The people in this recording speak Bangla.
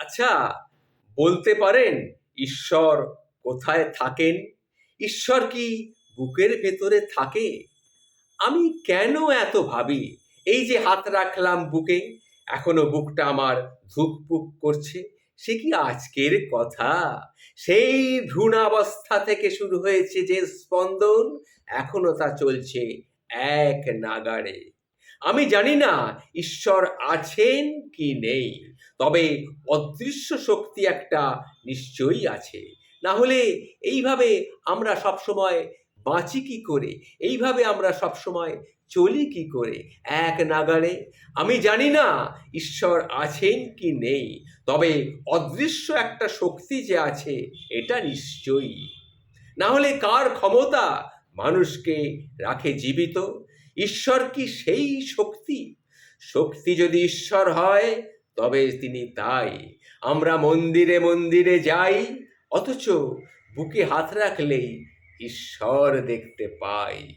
আচ্ছা, বলতে পারেন ঈশ্বর কোথায় থাকেন? ঈশ্বর কি বুকের ভেতরে থাকে? আমি কেন এত ভাবি? এই যে হাত রাখলাম বুকে, এখনো বুকটা আমার ধুকপুক করছে। সে কি আজকের কথা? সেই ভ্রূণাবস্থা থেকে শুরু হয়েছে যে স্পন্দন, এখনো তা চলছে এক নাগাড়ে। আমি জানি না ঈশ্বর আছেন কি নেই, তবে অদৃশ্য শক্তি একটা নিশ্চয়ই আছে। না হলে এইভাবে আমরা সবসময় বাঁচি কি করে? এইভাবে আমরা সবসময় চলি কি করে এক নাগাড়ে? আমি জানি না ঈশ্বর আছেন কি নেই, তবে অদৃশ্য একটা শক্তি যে আছে এটা নিশ্চয়ই। না হলে কার ক্ষমতা মানুষকে রাখে জীবিত? ঈশ্বর কি সেই শক্তি? শক্তি যদি ঈশ্বর হয় তবে তিনি তাই। আমরা মন্দিরে মন্দিরে যাই, অথচ বুকে হাত রাখলেই ঈশ্বর দেখতে পাই।